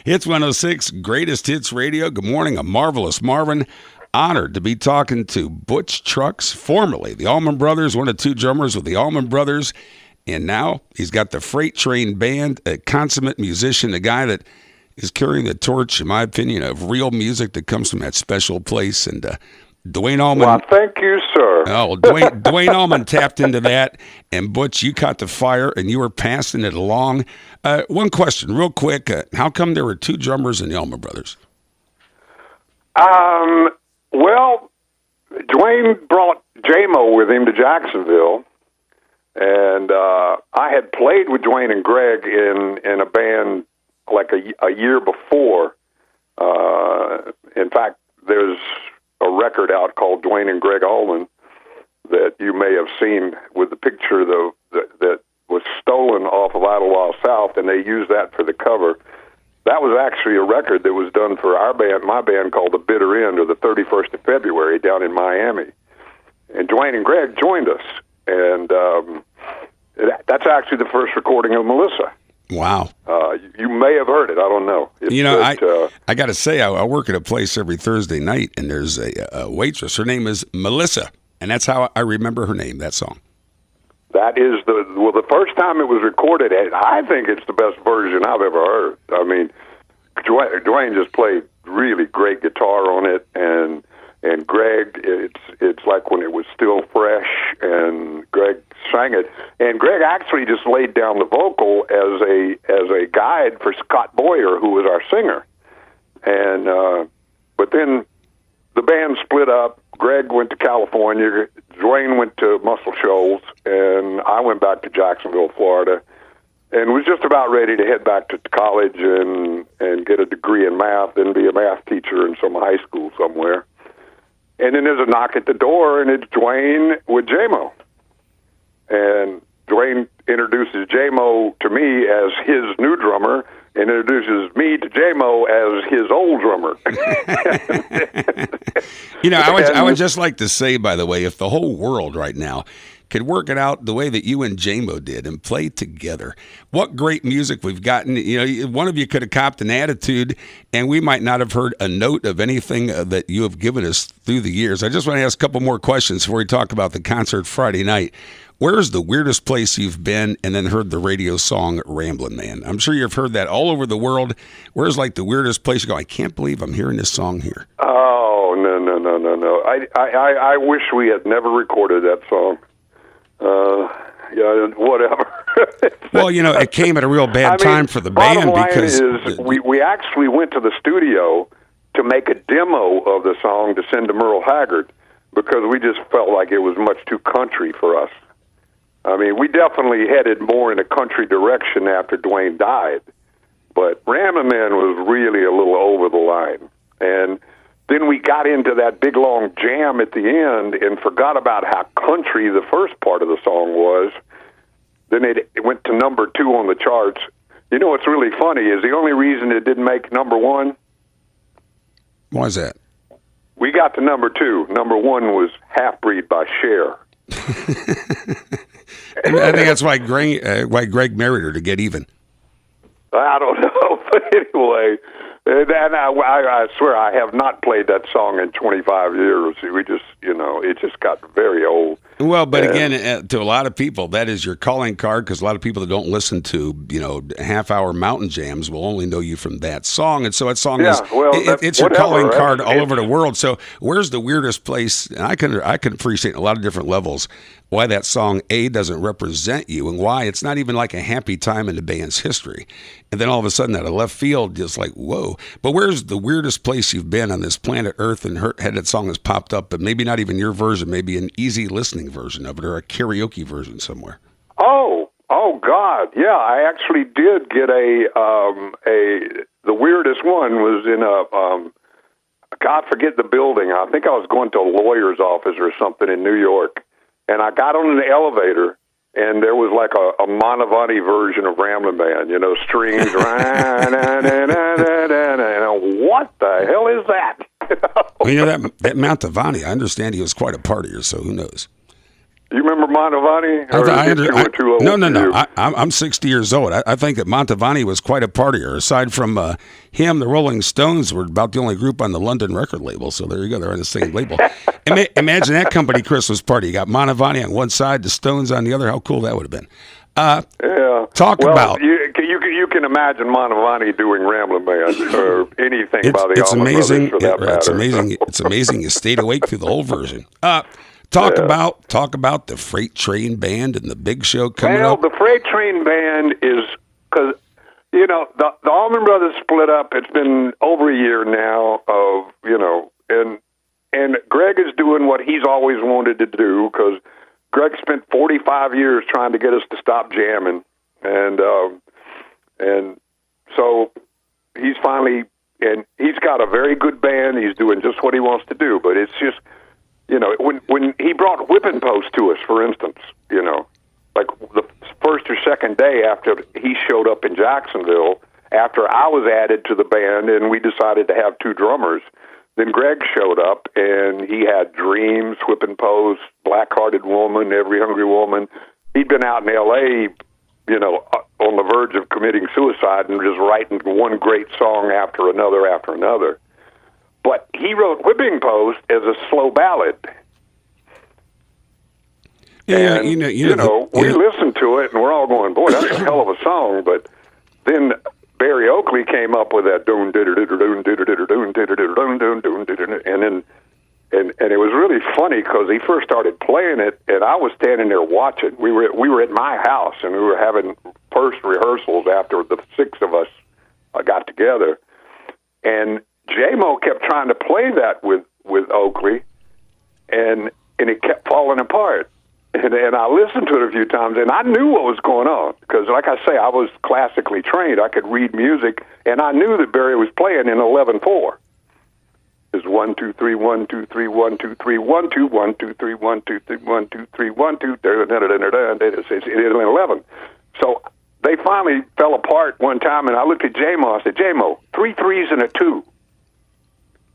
Hits 106, Greatest Hits Radio. Good morning. A marvelous Marvin. Honored to be talking to Butch Trucks, formerly the Allman Brothers, one of two drummers with the Allman Brothers. And now he's got the Freight Train Band, a consummate musician, a guy that is carrying the torch, in my opinion, of real music that comes from that special place. And Dwayne Allman. Well, thank you, sir. Oh, Dwayne Allman tapped into that, and Butch, you caught the fire, and you were passing it along. One question, real quick. How come there were two drummers in the Allman Brothers? Well, Dwayne brought J-Mo with him to Jacksonville, and I had played with Dwayne and Greg in a band like a year before. In fact, there's a record out called Dwayne and Greg Allman that you may have seen with the picture that was stolen off of Idlewild South, and they used that for the cover. That was actually a record that was done for our band, my band, called The Bitter End, or the 31st of February down in Miami. And Dwayne and Greg joined us, and that's actually the first recording of Melissa. Wow. You may have heard it. I don't know. I got to say, I work at a place every Thursday night, and there's a waitress. Her name is Melissa, and that's how I remember her name, that song. That is the first time it was recorded, and I think it's the best version I've ever heard. I mean, Dwayne just played really great guitar on it, and Greg, it's like when it was still fresh, and Greg sang it. And Greg actually just laid down the vocal as a guide for Scott Boyer, who was our singer. And but then the band split up. Greg went to California, Dwayne went to Muscle Shoals, and I went back to Jacksonville, Florida, and was just about ready to head back to college and get a degree in math and be a math teacher in some high school somewhere. And then there's a knock at the door, and it's Dwayne with J-Mo. And Dwayne introduces J-Mo to me as his new drummer, and introduces me to J-Mo as his old drummer. I would just like to say, by the way, if the whole world right now could work it out the way that you and J-Mo did and play together, what great music we've gotten. One of you could have copped an attitude, and we might not have heard a note of anything that you have given us through the years. I just want to ask a couple more questions before we talk about the concert Friday night. Where's the weirdest place you've been and then heard the radio song Ramblin' Man? I'm sure you've heard that all over the world. Where's like the weirdest place you go, I can't believe I'm hearing this song here? Oh, no. I wish we had never recorded that song. Whatever. Well, it came at a real bad time for the band because we actually went to the studio to make a demo of the song to send to Merle Haggard because we just felt like it was much too country for us. I mean, we definitely headed more in a country direction after Dwayne died, but Ramblin' Man was really a little over the line. And then we got into that big long jam at the end and forgot about how country the first part of the song was. Then it went to number 2 on the charts. What's really funny is the only reason it didn't make number 1. Why is that? We got to number 2. Number 1 was Half Breed by Cher. I think that's why Greg married her, to get even. I don't know, but anyway, and I swear I have not played that song in 25 years. We just, it just got very old. Well, but again, to a lot of people, that is your calling card, because a lot of people that don't listen to, half-hour mountain jams will only know you from that song. And so that song it's your calling card all over the world. So where's the weirdest place? And I can appreciate a lot of different levels why that song, A, doesn't represent you, and why it's not even like a happy time in the band's history. And then all of a sudden, out of left field, just like, whoa. But where's the weirdest place you've been on this planet Earth and had that song has popped up, but maybe not even your version, maybe an easy listening version of it or a karaoke version somewhere? Oh God, yeah, I actually did get the weirdest one was in God forget the building. I think I was going to a lawyer's office or something in New York, and I got on an elevator, and there was like a Manavani version of Ramblin' Man, strings. What the hell is that? Well, that Manavani, I understand he was quite a partier, so who knows? You remember Montavani? No. I'm 60 years old. I think that Montavani was quite a partier. Aside from him, the Rolling Stones were about the only group on the London record label. So there you go. They're on the same label. Imagine that company Christmas party. You got Montavani on one side, the Stones on the other. How cool that would have been. You can imagine Montavani doing Ramblin' Man or anything by the Allman Brothers for that matter. It's amazing. It's amazing you stayed awake through the whole version. Talk about the Freight Train Band and the big show coming up. The Freight Train Band is because the Allman Brothers split up. It's been over a year now and Greg is doing what he's always wanted to do because Greg spent 45 years trying to get us to stop jamming, and so he's finally and he's got a very good band. He's doing just what he wants to do, but it's just. When he brought Whipping Post to us, for instance, like the first or second day after he showed up in Jacksonville, after I was added to the band and we decided to have two drummers, then Greg showed up and he had Dreams, Whipping Post, Black-Hearted Woman, Every Hungry Woman. He'd been out in L.A., on the verge of committing suicide and just writing one great song after another. But he wrote Whipping Post as a slow ballad. Yeah, we listened to it, and we're all going, boy, that's a hell of a song. But then Barry Oakley came up with that doon ditter ditter doon ditter ditter doon ditter ditter doon doon doon ditter, and it was really funny because he first started playing it, and I was standing there watching. We were at my house, and we were having first rehearsals after the six of us got together, and J-Mo kept trying to play that with Oakley, and it kept falling apart. And I listened to it a few times, and I knew what was going on because, like I say, I was classically trained. I could read music, and I knew that Barry was playing in 11/4. It's 1 2 3 1 2 3 1 2 3 1 2 1 2 3 1 2 3 1 2 3 1 2. It's in 11. So they finally fell apart one time, and I looked at J-Mo. I said, J-Mo, 3 3s and a 2.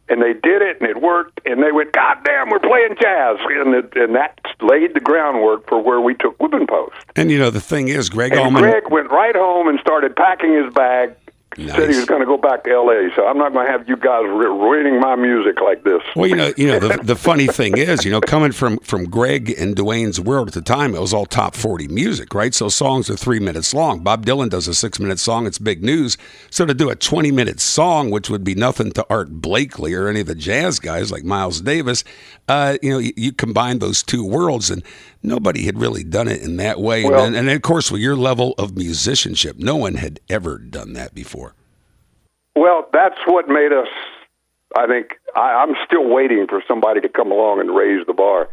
And they did it, and it worked, and they went, God damn, we're playing jazz. And that laid the groundwork for where we took Whipping Post. And, the thing is, Greg went right home and started packing his bag. Nice. Said he was going to go back to L.A., so I'm not going to have you guys ruining my music like this. Well, the funny thing is, coming from Greg and Dwayne's world at the time, it was all top 40 music, right? So songs are 3 minutes long. Bob Dylan does a 6-minute song. It's big news. So to do a 20-minute song, which would be nothing to Art Blakey or any of the jazz guys like Miles Davis, you combine those two worlds, and nobody had really done it in that way. Well, and of course, with your level of musicianship, no one had ever done that before. Well, that's what made us, I think, I'm still waiting for somebody to come along and raise the bar.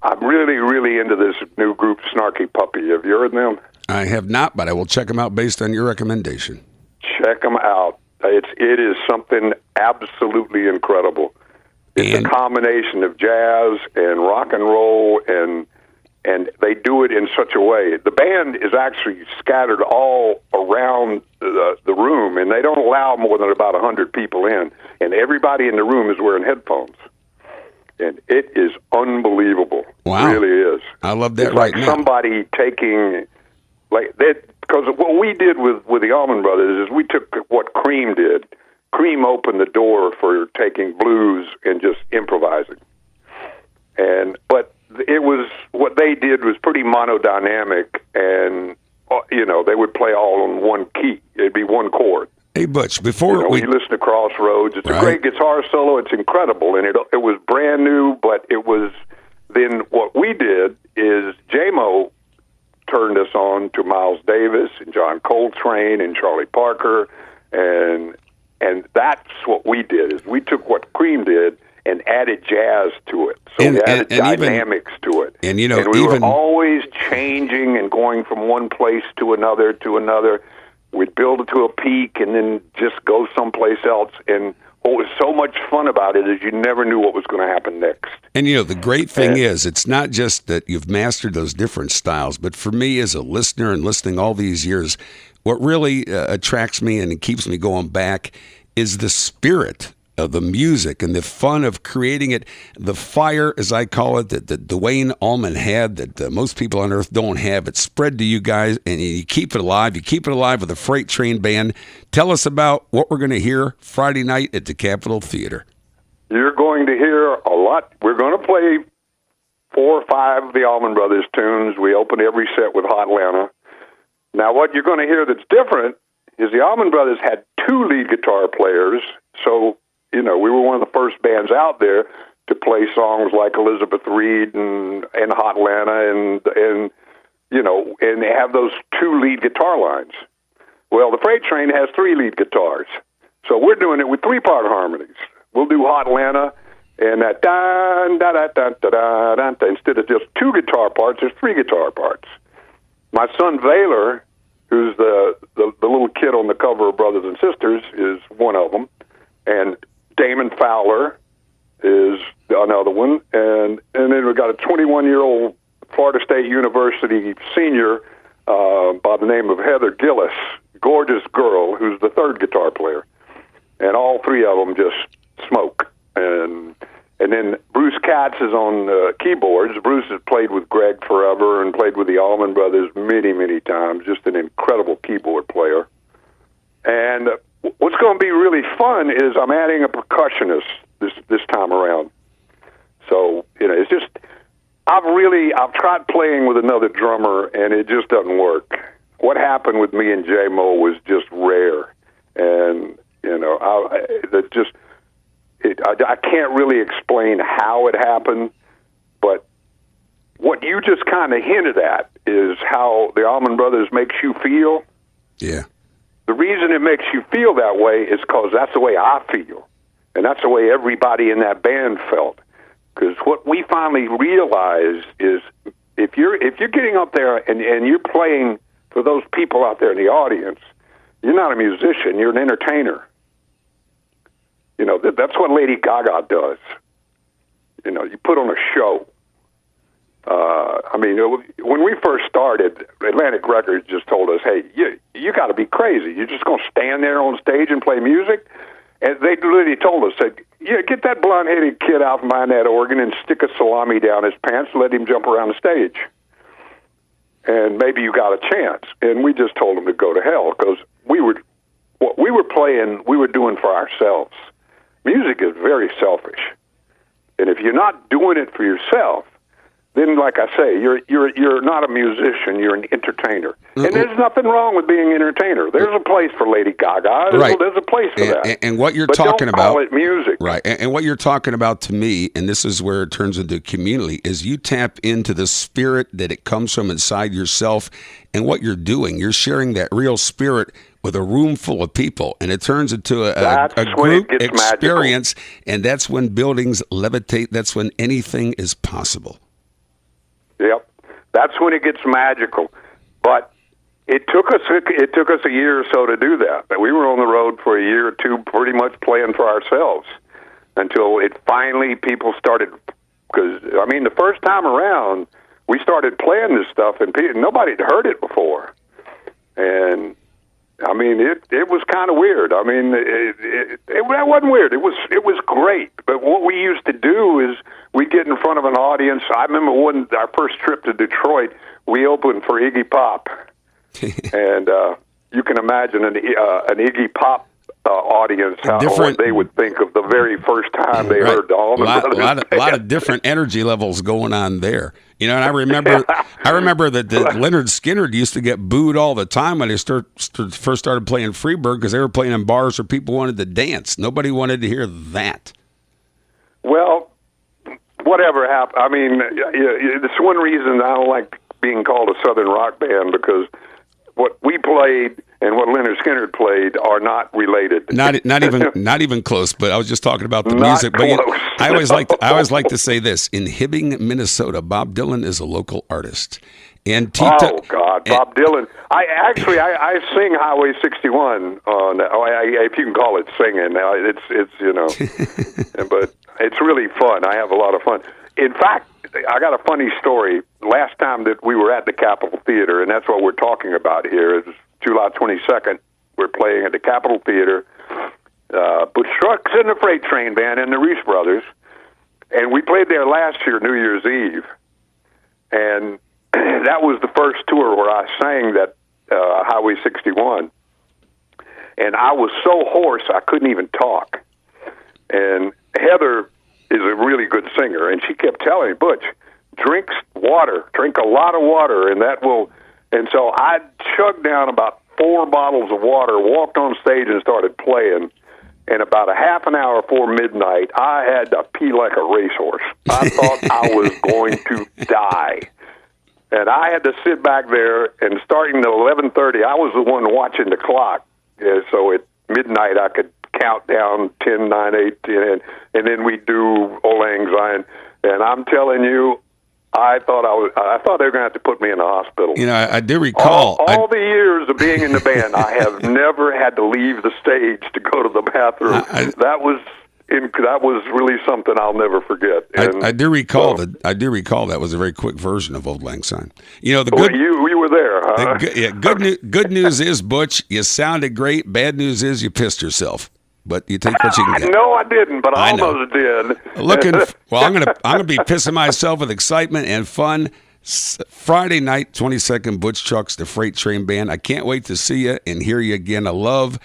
I'm really, really into this new group, Snarky Puppy. Have you heard them? I have not, but I will check them out based on your recommendation. Check them out. It is something absolutely incredible. It's a combination of jazz and rock and roll, and they do it in such a way. The band is actually scattered all around the room, and they don't allow more than about 100 people in, and everybody in the room is wearing headphones. And it is unbelievable. Wow. It really is. I love that. It's like somebody taking, like that, because what we did with the Allman Brothers is we took what Cream did. Cream opened the door for taking blues and just improvising. But it was, what they did was pretty monodynamic, and they would play all on one key. It'd be one chord. Hey, Butch, before we listen to Crossroads, it's a great guitar solo. It's incredible, and it was brand new. But it was then what we did is J-Mo turned us on to Miles Davis and John Coltrane and Charlie Parker, and that's what we did. Is we took what Cream did and added jazz to it. So we added dynamics to it. And, and we were always changing and going from one place to another We'd build it to a peak and then just go someplace else. And what was so much fun about it is you never knew what was going to happen next. And, the great thing is, it's not just that you've mastered those different styles, but for me as a listener and listening all these years, what really attracts me and keeps me going back is the spirit of the music and the fun of creating it, the fire, as I call it, that Dwayne Allman had that most people on earth don't have. It spread to you guys, and you keep it alive. You keep it alive with the Freight Train Band. Tell us about what we're going to hear Friday night at the Capitol Theater. You're going to hear a lot. We're going to play 4 or 5 of the Allman Brothers tunes. We open every set with Hot Atlanta. Now, what you're going to hear that's different is the Allman Brothers had 2 lead guitar players, so, we were one of the first bands out there to play songs like Elizabeth Reed and Hot Atlanta and they have those 2 lead guitar lines. Well, the Freight Train has 3 lead guitars, so we're doing it with 3-part harmonies. We'll do Hot Atlanta and that da da da da da da da. Instead of just 2 guitar parts, there's 3 guitar parts. My son Vaylor, who's the little kid on the cover of Brothers and Sisters, is one of them, and Damon Fowler is another one, and then we've got a 21-year-old Florida State University senior by the name of Heather Gillis, gorgeous girl, who's the 3rd guitar player, and all 3 of them just smoke. And then Bruce Katz is on keyboards. Bruce has played with Greg forever and played with the Allman Brothers many, many times. Just an incredible keyboard player. And what's going to be really fun is I'm adding a percussionist this time around. So, it's just, I've tried playing with another drummer, and it just doesn't work. What happened with me and J-Mo was just rare. And, I can't really explain how it happened, but what you just kind of hinted at is how the Allman Brothers makes you feel. Yeah. The reason it makes you feel that way is because that's the way I feel, and that's the way everybody in that band felt. Because what we finally realized is if you're getting up there and you're playing for those people out there in the audience, you're not a musician, you're an entertainer. That's what Lady Gaga does. You put on a show. When we first started, Atlantic Records just told us, hey, you got to be crazy. You're just going to stand there on stage and play music? And they literally told us, said, get that blonde-headed kid out behind that organ and stick a salami down his pants and let him jump around the stage. And maybe you got a chance. And we just told him to go to hell because what we were playing, we were doing for ourselves. Music is very selfish. And if you're not doing it for yourself, then, like I say, you're not a musician, you're an entertainer. And there's nothing wrong with being an entertainer. There's a place for Lady Gaga. Right. There's a place for that. And what you're but talking don't about, call it music. Right. And what you're talking about to me, and this is where it turns into community, is you tap into the spirit that it comes from inside yourself. And what you're doing, you're sharing that real spirit with a room full of people, and it turns into a group experience, magical. And that's when buildings levitate. That's when anything is possible. Yep, that's when it gets magical. But it took us a year or so to do that. But we were on the road for a year or two, pretty much playing for ourselves, until it finally people started. Because the first time around, we started playing this stuff, and nobody had heard it before, and. It was kind of weird. It wasn't weird. It was great. But what we used to do is we'd get in front of an audience. I remember our first trip to Detroit, we opened for Iggy Pop. And you can imagine an Iggy Pop audience, what they would think of the very first time they heard the Allman Brothers. A lot of different energy levels going on there. And I remember that Leonard Skinner used to get booed all the time when they first started playing Freebird because they were playing in bars where people wanted to dance. Nobody wanted to hear that. Well, whatever happened. It's one reason I don't like being called a Southern rock band, because what we played and what Leonard Skinner played are not related. Not even close. But I was just talking about the music. But I always like to say this: in Hibbing, Minnesota, Bob Dylan is a local artist. And Bob Dylan! I sing Highway 61 on. If you can call it singing, it's but it's really fun. I have a lot of fun. In fact, I got a funny story. Last time that we were at the Capitol Theater, and that's what we're talking about here, is July 22nd. We're playing at the Capitol Theater. Butch Butch Trucks and the Freight Train Band and the Reese Brothers, and we played there last year, New Year's Eve, and that was the first tour where I sang that Highway 61, and I was so hoarse I couldn't even talk. And Heather is a really good singer, and she kept telling me, Butch, drink water, drink a lot of water, and that will. And so I chugged down about 4 bottles of water, walked on stage, and started playing. And about a half an hour before midnight, I had to pee like a racehorse. I thought I was going to die. And I had to sit back there, and starting at 11:30, I was the one watching the clock. So at midnight, I could count down 10, 9, 8, 10, and then we do Old Lang Syne. And I'm telling you, I thought they were going to have to put me in the hospital. You know, I do recall all the years of being in the band, I have never had to leave the stage to go to the bathroom. That was really something I'll never forget. And I do recall that. I do recall that was a very quick version of Old Lang Syne. You know, you were there, huh? Good news is, Butch, you sounded great. Bad news is you pissed yourself. But you take what you can get. No, I didn't, but I almost did. I'm gonna be pissing myself with excitement and fun. Friday night, 22nd, Butch Trucks, the Freight Train Band. I can't wait to see you and hear you again. I love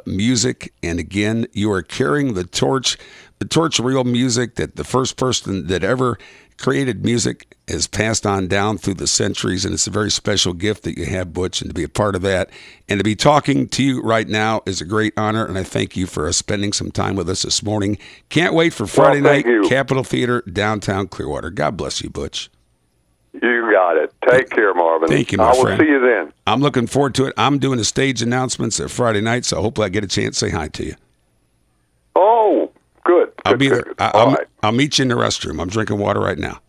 music, and again, you are carrying the torch of real music that the first person that ever created music has passed on down through the centuries, and it's a very special gift that you have, Butch, and to be a part of that. And to be talking to you right now is a great honor, and I thank you for spending some time with us this morning. Can't wait for Friday night, Capitol Theater, downtown Clearwater. God bless you, Butch. You got it. Take care, Marvin. Thank you, my friend. I will see you then. I'm looking forward to it. I'm doing the stage announcements at Friday night, so hopefully I get a chance to say hi to you. Oh, good. I'll be there. I'll meet you in the restroom. I'm drinking water right now.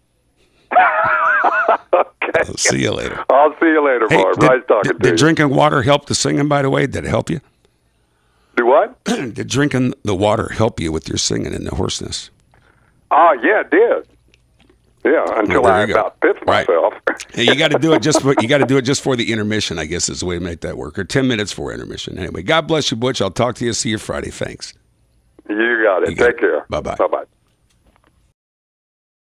Okay. I'll see you later. I'll see you later, Marv. Nice talking to you. Did drinking water help the singing, by the way? Did it help you? Do what? Did drinking the water help you with your singing and the hoarseness? Oh, yeah, it did. Yeah, until I about pissed myself. Hey, you got to do it just for the intermission, I guess is the way to make that work, or 10 minutes for intermission. Anyway, God bless you, Butch. I'll talk to you. See you Friday. Thanks. You got it. Take care. Bye-bye. Bye-bye.